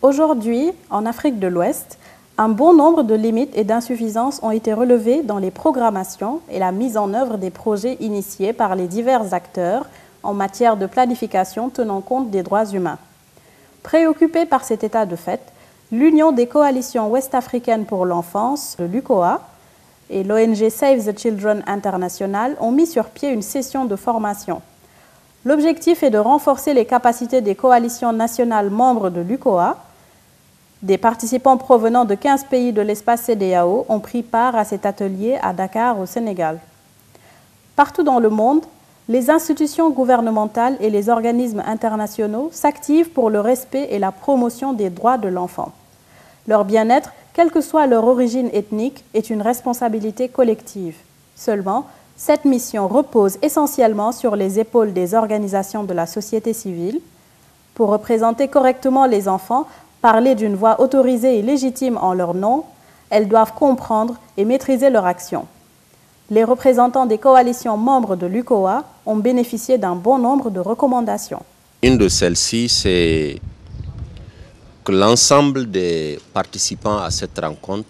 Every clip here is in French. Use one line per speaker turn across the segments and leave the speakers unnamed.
Aujourd'hui, en Afrique de l'Ouest, un bon nombre de limites et d'insuffisances ont été relevées dans les programmations et la mise en œuvre des projets initiés par les divers acteurs en matière de planification tenant compte des droits humains. Préoccupée par cet état de fait, l'Union des coalitions ouest-africaines pour l'enfance, l'UCOA, et l'ONG Save the Children International ont mis sur pied une session de formation. L'objectif est de renforcer les capacités des coalitions nationales membres de l'UCOA. Des participants provenant de 15 pays de l'espace CEDEAO ont pris part à cet atelier à Dakar, au Sénégal. Partout dans le monde, les institutions gouvernementales et les organismes internationaux s'activent pour le respect et la promotion des droits de l'enfant. Leur bien-être, quelle que soit leur origine ethnique, est une responsabilité collective. Seulement, cette mission repose essentiellement sur les épaules des organisations de la société civile. Pour représenter correctement les enfants, parler d'une voix autorisée et légitime en leur nom, elles doivent comprendre et maîtriser leur action. Les représentants des coalitions membres de l'UCOA ont bénéficié d'un bon nombre de recommandations.
Une de celles-ci, c'est que l'ensemble des participants à cette rencontre,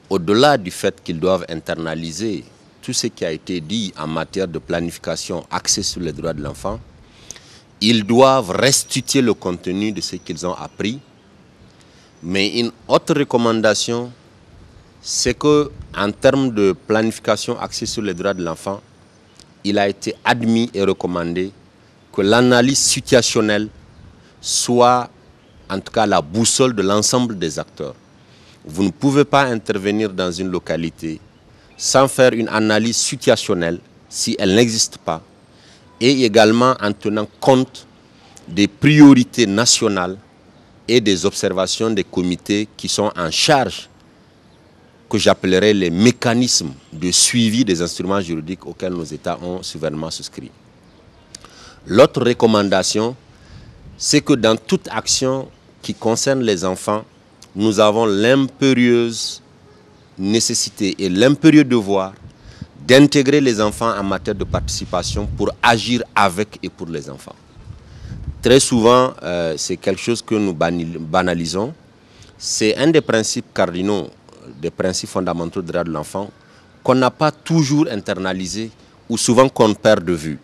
au-delà du fait qu'ils doivent internaliser tout ce qui a été dit en matière de planification axée sur les droits de l'enfant, ils doivent restituer le contenu de ce qu'ils ont appris. Mais une autre recommandation, c'est qu'en termes de planification axée sur les droits de l'enfant, il a été admis et recommandé que l'analyse situationnelle soit en tout cas la boussole de l'ensemble des acteurs. Vous ne pouvez pas intervenir dans une localité sans faire une analyse situationnelle si elle n'existe pas, et également en tenant compte des priorités nationales et des observations des comités qui sont en charge, que j'appellerais les mécanismes de suivi des instruments juridiques auxquels nos États ont souverainement souscrit. L'autre recommandation, c'est que dans toute action qui concerne les enfants, nous avons l'impérieuse nécessité et l'impérieux devoir d'intégrer les enfants en matière de participation pour agir avec et pour les enfants. Très souvent, c'est quelque chose que nous banalisons. C'est un des principes cardinaux, des principes fondamentaux des droits de l'enfant qu'on n'a pas toujours internalisé ou souvent qu'on perd de vue.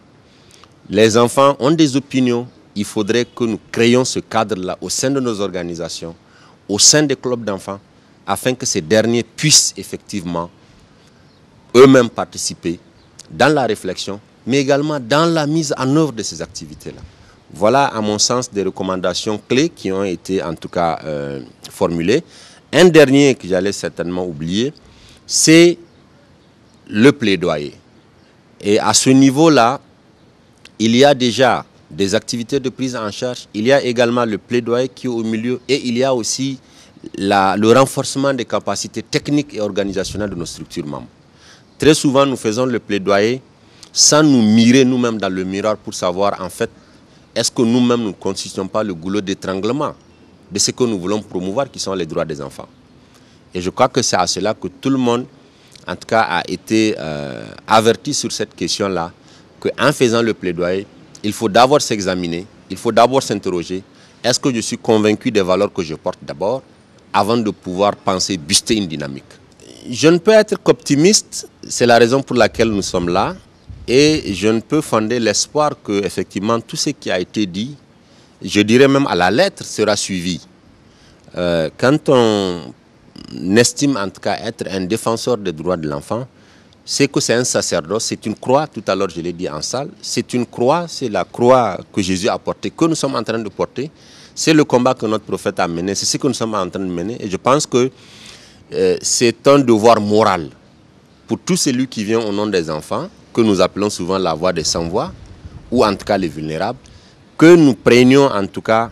Les enfants ont des opinions. Il faudrait que nous créions ce cadre-là au sein de nos organisations, au sein des clubs d'enfants, afin que ces derniers puissent effectivement eux-mêmes participer dans la réflexion, mais également dans la mise en œuvre de ces activités-là. Voilà, à mon sens, des recommandations clés qui ont été en tout cas formulées. Un dernier que j'allais certainement oublier, c'est le plaidoyer. Et à ce niveau-là, il y a déjà des activités de prise en charge, il y a également le plaidoyer qui est au milieu, et il y a aussi le renforcement des capacités techniques et organisationnelles de nos structures membres. Très souvent, nous faisons le plaidoyer sans nous mirer nous-mêmes dans le miroir pour savoir, en fait, est-ce que nous-mêmes ne constituons pas le goulot d'étranglement de ce que nous voulons promouvoir, qui sont les droits des enfants. Et je crois que c'est à cela que tout le monde, en tout cas, a été averti sur cette question-là, qu'en faisant le plaidoyer, il faut d'abord s'examiner, il faut d'abord s'interroger, est-ce que je suis convaincu des valeurs que je porte d'abord, avant de pouvoir penser booster une dynamique. Je ne peux être qu'optimiste, c'est la raison pour laquelle nous sommes là, et je ne peux fonder l'espoir que effectivement tout ce qui a été dit, je dirais même à la lettre, sera suivi. Quand on estime en tout cas être un défenseur des droits de l'enfant, c'est que c'est un sacerdoce, c'est une croix, tout à l'heure je l'ai dit en salle, c'est une croix, c'est la croix que Jésus a portée, que nous sommes en train de porter, c'est le combat que notre prophète a mené, c'est ce que nous sommes en train de mener, et je pense que c'est un devoir moral pour tout celui qui vient au nom des enfants, que nous appelons souvent la voix des sans-voix, ou en tout cas les vulnérables, que nous prenions en tout cas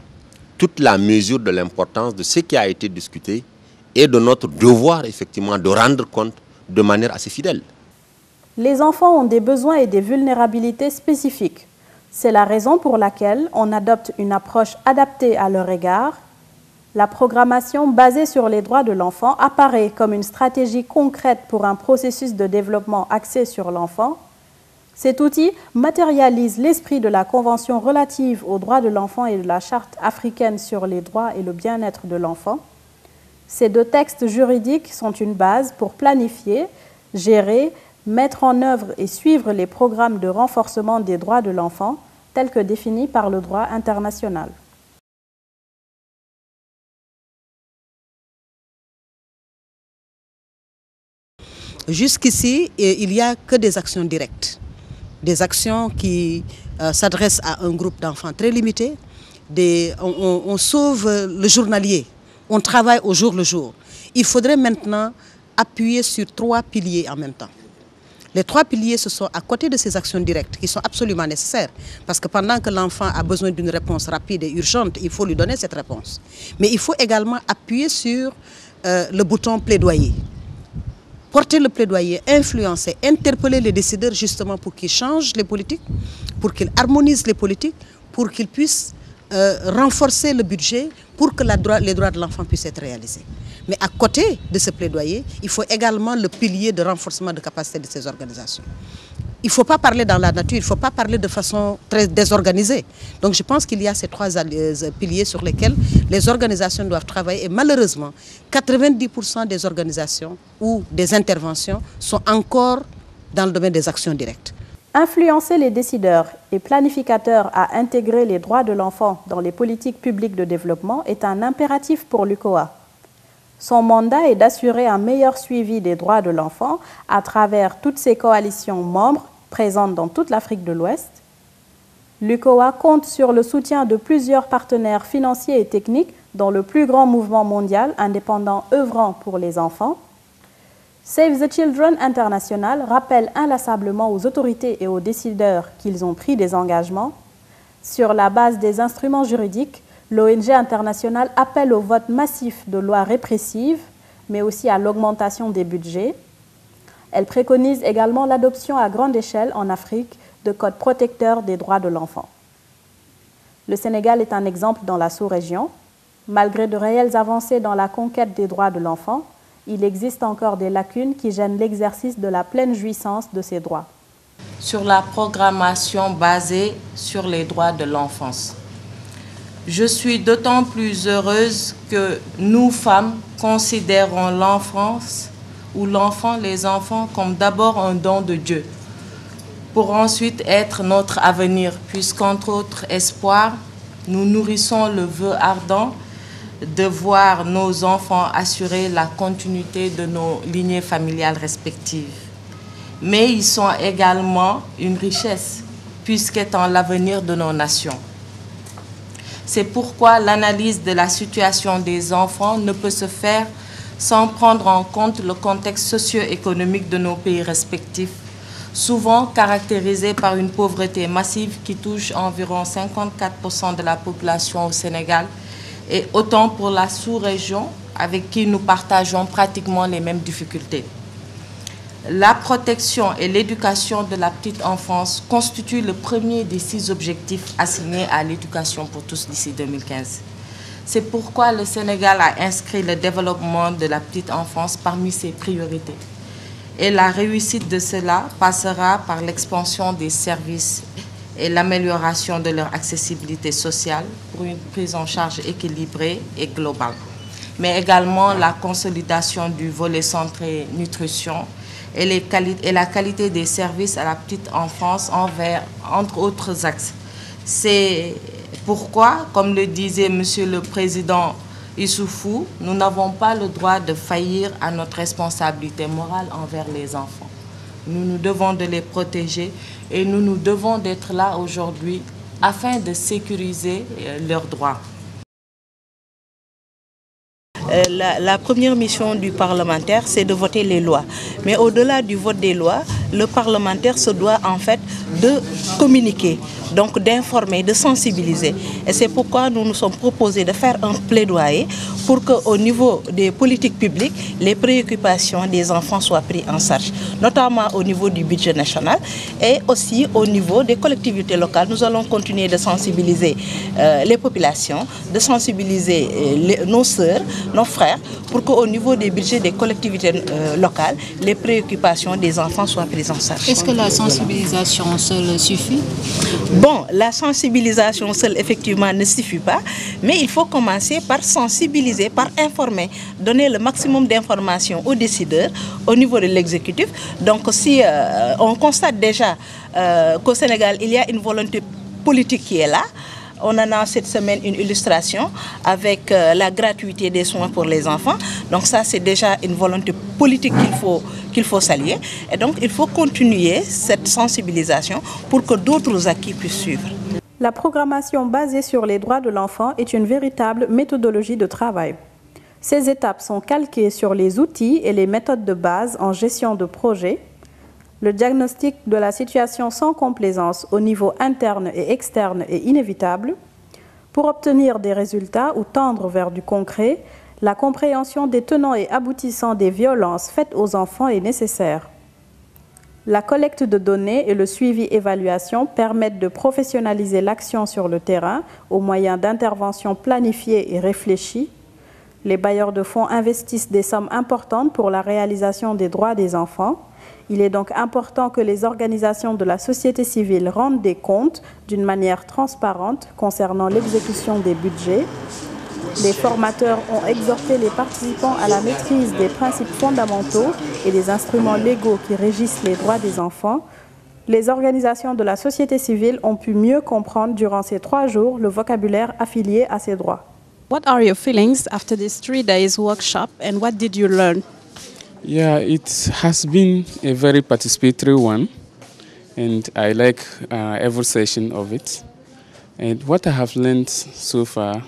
toute la mesure de l'importance de ce qui a été discuté et de notre devoir effectivement de rendre compte de manière assez fidèle.
Les enfants ont des besoins et des vulnérabilités spécifiques. C'est la raison pour laquelle on adopte une approche adaptée à leur égard. La programmation basée sur les droits de l'enfant apparaît comme une stratégie concrète pour un processus de développement axé sur l'enfant. Cet outil matérialise l'esprit de la Convention relative aux droits de l'enfant et de la Charte africaine sur les droits et le bien-être de l'enfant. Ces deux textes juridiques sont une base pour planifier, gérer, mettre en œuvre et suivre les programmes de renforcement des droits de l'enfant tels que définis par le droit international.
Jusqu'ici, il n'y a que des actions directes, des actions qui s'adressent à un groupe d'enfants très limité. On sauve le journalier, on travaille au jour le jour. Il faudrait maintenant appuyer sur 3 piliers en même temps. Les 3 piliers, ce sont à côté de ces actions directes qui sont absolument nécessaires. Parce que pendant que l'enfant a besoin d'une réponse rapide et urgente, il faut lui donner cette réponse. Mais il faut également appuyer sur le bouton plaidoyer. Porter le plaidoyer, influencer, interpeller les décideurs justement pour qu'ils changent les politiques, pour qu'ils harmonisent les politiques, pour qu'ils puissent renforcer le budget pour que les droits de l'enfant puissent être réalisés. Mais à côté de ce plaidoyer, il faut également le pilier de renforcement de capacité de ces organisations. Il ne faut pas parler dans la nature, il ne faut pas parler de façon très désorganisée. Donc je pense qu'il y a ces 3 piliers sur lesquels les organisations doivent travailler. Et malheureusement, 90% des organisations ou des interventions sont encore dans le domaine des actions directes.
Influencer les décideurs et planificateurs à intégrer les droits de l'enfant dans les politiques publiques de développement est un impératif pour l'UCOA. Son mandat est d'assurer un meilleur suivi des droits de l'enfant à travers toutes ses coalitions membres présentes dans toute l'Afrique de l'Ouest. L'UCOA compte sur le soutien de plusieurs partenaires financiers et techniques dans le plus grand mouvement mondial indépendant œuvrant pour les enfants. Save the Children International rappelle inlassablement aux autorités et aux décideurs qu'ils ont pris des engagements. Sur la base des instruments juridiques, l'ONG internationale appelle au vote massif de lois répressives, mais aussi à l'augmentation des budgets. Elle préconise également l'adoption à grande échelle en Afrique de codes protecteurs des droits de l'enfant. Le Sénégal est un exemple dans la sous-région. Malgré de réelles avancées dans la conquête des droits de l'enfant, il existe encore des lacunes qui gênent l'exercice de la pleine jouissance de ces droits.
Sur la programmation basée sur les droits de l'enfance. Je suis d'autant plus heureuse que nous, femmes, considérons l'enfance ou l'enfant, les enfants, comme d'abord un don de Dieu, pour ensuite être notre avenir, puisqu'entre autres espoirs, nous nourrissons le vœu ardent de voir nos enfants assurer la continuité de nos lignées familiales respectives. Mais ils sont également une richesse, puisqu'étant l'avenir de nos nations. C'est pourquoi l'analyse de la situation des enfants ne peut se faire sans prendre en compte le contexte socio-économique de nos pays respectifs, souvent caractérisé par une pauvreté massive qui touche environ 54% de la population au Sénégal et autant pour la sous-région avec qui nous partageons pratiquement les mêmes difficultés. La protection et l'éducation de la petite enfance constituent le premier des 6 objectifs assignés à l'éducation pour tous d'ici 2015. C'est pourquoi le Sénégal a inscrit le développement de la petite enfance parmi ses priorités. Et la réussite de cela passera par l'expansion des services et l'amélioration de leur accessibilité sociale pour une prise en charge équilibrée et globale. Mais également la consolidation du volet centré nutrition et la qualité des services à la petite enfance entre autres axes. C'est pourquoi, comme le disait Monsieur le Président Issoufou, nous n'avons pas le droit de faillir à notre responsabilité morale envers les enfants. Nous devons de les protéger et nous devons d'être là aujourd'hui afin de sécuriser leurs droits.
La première mission du parlementaire, c'est de voter les lois. Mais au-delà du vote des lois, le parlementaire se doit en fait de communiquer, donc d'informer, de sensibiliser. Et c'est pourquoi nous nous sommes proposés de faire un plaidoyer pour qu'au niveau des politiques publiques, les préoccupations des enfants soient prises en charge, notamment au niveau du budget national et aussi au niveau des collectivités locales. Nous allons continuer de sensibiliser les populations, de sensibiliser nos sœurs, nos frères, pour qu'au niveau des budgets des collectivités locales, les préoccupations des enfants soient prises en charge.
Est-ce que la sensibilisation seule suffit?
Bon, la sensibilisation seule, effectivement, ne suffit pas, mais il faut commencer par sensibiliser, par informer, donner le maximum d'informations aux décideurs au niveau de l'exécutif. Donc, si on constate déjà qu'au Sénégal, il y a une volonté politique qui est là, on en a cette semaine une illustration avec la gratuité des soins pour les enfants. Donc ça, c'est déjà une volonté politique qu'il faut saluer. Et donc, il faut continuer cette sensibilisation pour que d'autres acquis puissent suivre.
La programmation basée sur les droits de l'enfant est une véritable méthodologie de travail. Ces étapes sont calquées sur les outils et les méthodes de base en gestion de projet, le diagnostic de la situation sans complaisance au niveau interne et externe est inévitable. Pour obtenir des résultats ou tendre vers du concret, la compréhension des tenants et aboutissants des violences faites aux enfants est nécessaire. La collecte de données et le suivi-évaluation permettent de professionnaliser l'action sur le terrain au moyen d'interventions planifiées et réfléchies. Les bailleurs de fonds investissent des sommes importantes pour la réalisation des droits des enfants. Il est donc important que les organisations de la société civile rendent des comptes d'une manière transparente concernant l'exécution des budgets. Les formateurs ont exhorté les participants à la maîtrise des principes fondamentaux et des instruments légaux qui régissent les droits des enfants. Les organisations de la société civile ont pu mieux comprendre durant ces 3 jours le vocabulaire affilié à ces droits.
What are your feelings after this 3 days workshop and what did you learn?
Yeah, it has been a very participatory one, and I like every session of it. And what I have learned so far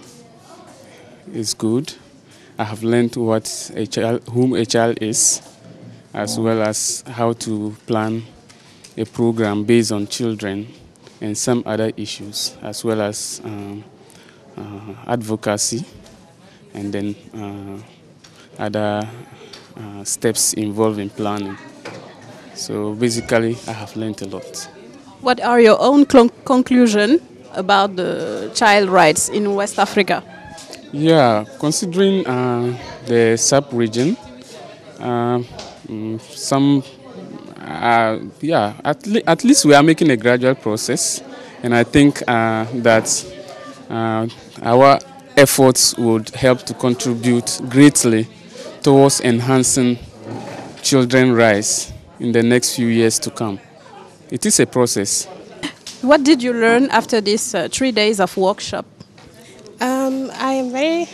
is good. I have learned whom a child is, as well as how to plan a program based on children and some other issues, as well as advocacy, and then other steps involved in planning. So basically, I have learned a lot.
What are your own conclusions about the child rights in West Africa?
Yeah, considering the sub-region, at least we are making a gradual process, and I think that our efforts would help to contribute greatly towards enhancing children's rights in the next few years to come. It is a process.
What did you learn after these 3 days of workshop?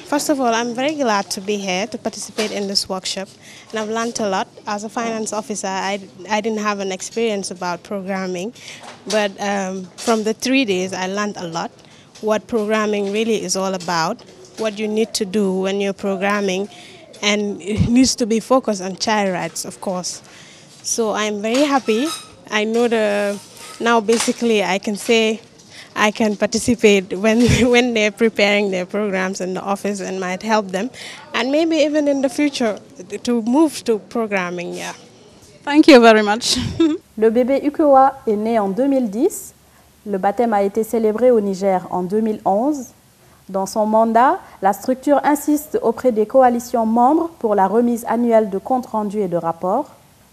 First of all, I'm very glad to be here to participate in this workshop, and I've learned a lot. As a finance officer, I didn't have an experience about programming, but from the 3 days, I learned a lot. What programming really is all about, what you need to do when you're programming, and it needs to be focused on child rights, of course. So I'm very happy. I know now basically I can say I can participate when they're preparing their programs in the office and might help them, and maybe even in the future to move to programming. Yeah.
Thank you very much.
Le bébé Ukewa est né en 2010. Le baptême a été célébré au Niger en 2011. Dans son mandat, la structure insiste auprès des coalitions membres pour la remise annuelle de comptes rendus et de rapports.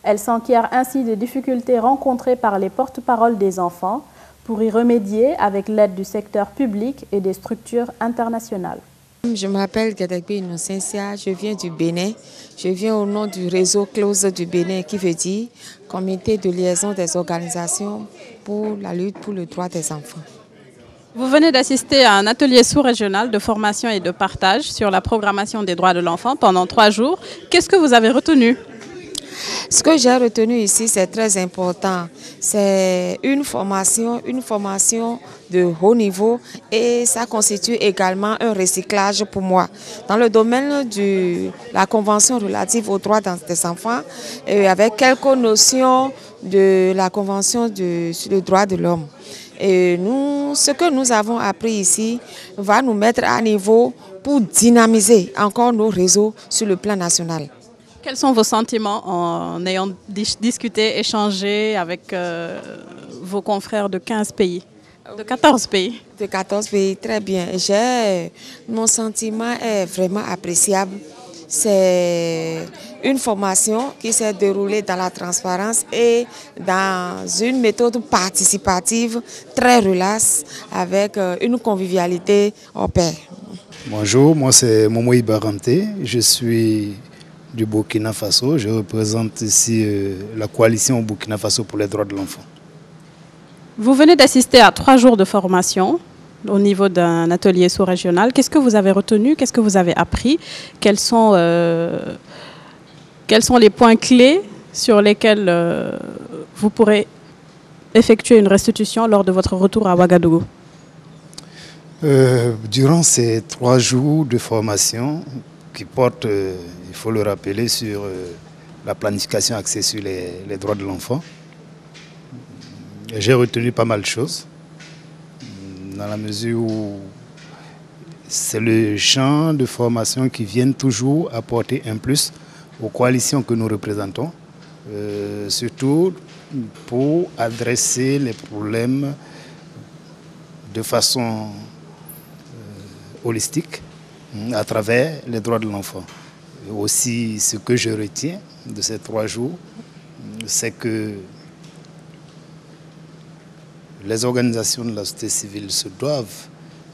Elle s'enquiert ainsi des difficultés rencontrées par les porte-paroles des enfants pour y remédier avec l'aide du secteur public et des structures internationales.
Je m'appelle Gadegbe Innocentia, je viens du Bénin. Je viens au nom du réseau CLOSE du Bénin, qui veut dire Comité de liaison des organisations pour la lutte pour le droit des enfants.
Vous venez d'assister à un atelier sous-régional de formation et de partage sur la programmation des droits de l'enfant pendant 3 jours. Qu'est-ce que vous avez retenu?
Ce que j'ai retenu ici, c'est très important. C'est une formation de haut niveau, et ça constitue également un recyclage pour moi. Dans le domaine de la Convention relative aux droits des enfants, avec quelques notions de la Convention sur les droits de l'homme. Et ce que nous avons appris ici va nous mettre à niveau pour dynamiser encore nos réseaux sur le plan national.
Quels sont vos sentiments en ayant discuté, échangé avec vos confrères de 15 pays, de 14 pays?
De 14 pays, très bien. Mon sentiment est vraiment appréciable c'est une formation qui s'est déroulée dans la transparence et dans une méthode participative très relaxe avec une convivialité au pair.
Bonjour, moi c'est Momo Ibaramté, je suis du Burkina Faso, je représente ici la coalition Burkina Faso pour les droits de l'enfant.
Vous venez d'assister à 3 jours de formation au niveau d'un atelier sous-régional. Qu'est-ce que vous avez retenu? Qu'est-ce que vous avez appris? Quels sont les points clés sur lesquels vous pourrez effectuer une restitution lors de votre retour à Ouagadougou?
Durant ces 3 jours de formation qui portent, il faut le rappeler, sur la planification axée sur les droits de l'enfant, j'ai retenu pas mal de choses, dans la mesure où c'est le champ de formation qui vient toujours apporter un plus aux coalitions que nous représentons, surtout pour adresser les problèmes de façon holistique à travers les droits de l'enfant. Aussi, ce que je retiens de ces 3 jours, c'est que les organisations de la société civile se doivent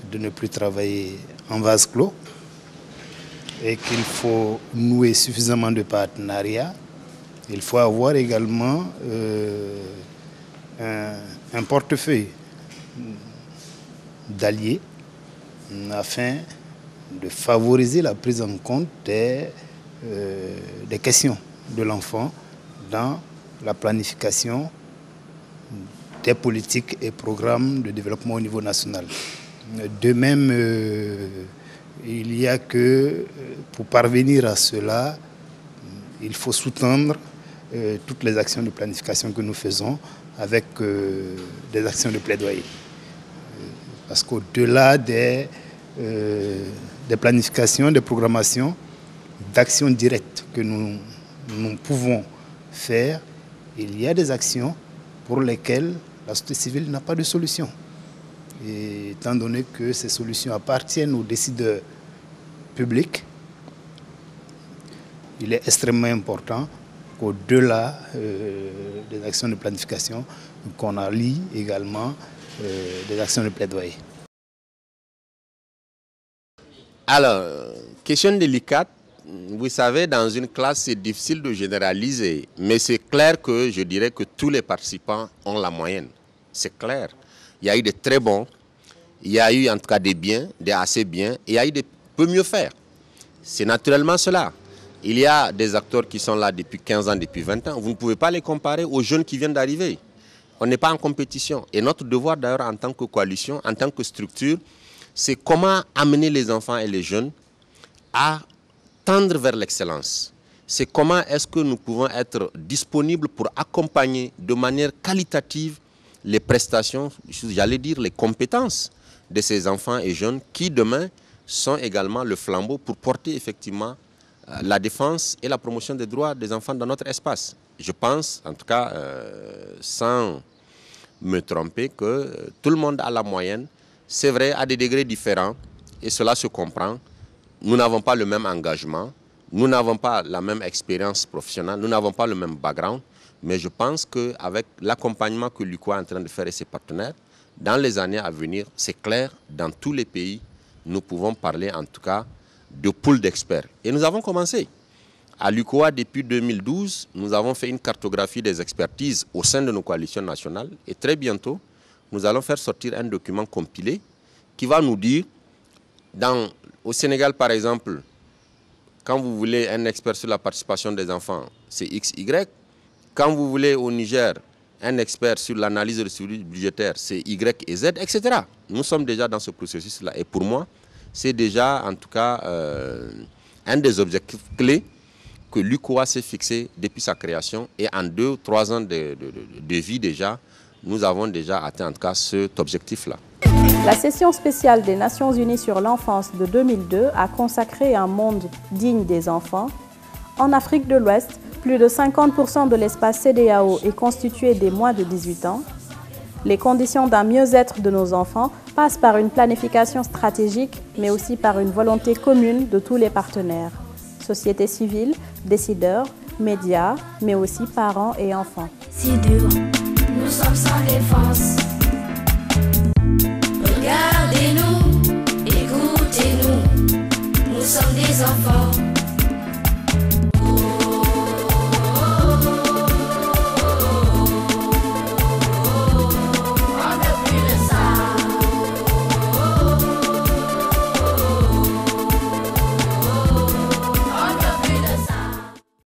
de ne plus travailler en vase clos et qu'il faut nouer suffisamment de partenariats. Il faut avoir également un portefeuille d'alliés afin de favoriser la prise en compte des questions de l'enfant dans la planification des politiques et programmes de développement au niveau national. De même, il y a que pour parvenir à cela, il faut sous-tendre toutes les actions de planification que nous faisons avec des actions de plaidoyer. Parce qu'au-delà des planifications, des programmations, d'actions directes que nous pouvons faire, il y a des actions pour lesquelles la société civile n'a pas de solution. Et étant donné que ces solutions appartiennent aux décideurs publics, il est extrêmement important qu'au-delà des actions de planification, qu'on allie également des actions de plaidoyer.
Alors, question délicate. Vous savez, dans une classe, c'est difficile de généraliser, mais c'est clair que je dirais que tous les participants ont la moyenne. C'est clair. Il y a eu des très bons, il y a eu en tout cas des biens, des assez biens, et il y a eu des peu mieux faire. C'est naturellement cela. Il y a des acteurs qui sont là depuis 15 ans, depuis 20 ans. Vous ne pouvez pas les comparer aux jeunes qui viennent d'arriver. On n'est pas en compétition. Et notre devoir d'ailleurs en tant que coalition, en tant que structure, c'est comment amener les enfants et les jeunes à tendre vers l'excellence. C'est comment est-ce que nous pouvons être disponibles pour accompagner de manière qualitative les prestations, j'allais dire les compétences de ces enfants et jeunes qui demain sont également le flambeau pour porter effectivement la défense et la promotion des droits des enfants dans notre espace. Je pense, en tout cas, sans me tromper, que tout le monde a la moyenne. C'est vrai, à des degrés différents, et cela se comprend. Nous n'avons pas le même engagement, nous n'avons pas la même expérience professionnelle, nous n'avons pas le même background, mais je pense qu'avec l'accompagnement que l'UQOA est en train de faire et ses partenaires, dans les années à venir, c'est clair, dans tous les pays, nous pouvons parler en tout cas de pool d'experts. Et nous avons commencé. À l'UQOA, depuis 2012, nous avons fait une cartographie des expertises au sein de nos coalitions nationales, et très bientôt, nous allons faire sortir un document compilé qui va nous dire, au Sénégal par exemple, quand vous voulez un expert sur la participation des enfants, c'est XY. Quand vous voulez au Niger un expert sur l'analyse de suivi budgétaire, c'est Y et Z, etc. Nous sommes déjà dans ce processus-là. Et pour moi, c'est déjà en tout cas un des objectifs clés que l'UQOA s'est fixé depuis sa création. Et en 2 ou 3 ans de vie déjà, nous avons déjà atteint en tout cas cet objectif-là.
La session spéciale des Nations Unies sur l'enfance de 2002 a consacré un monde digne des enfants. En Afrique de l'Ouest, plus de 50% de l'espace CEDEAO est constitué des moins de 18 ans. Les conditions d'un mieux-être de nos enfants passent par une planification stratégique, mais aussi par une volonté commune de tous les partenaires. société civile, décideurs, médias, mais aussi parents et enfants.
Si dur, nous sommes sans défense.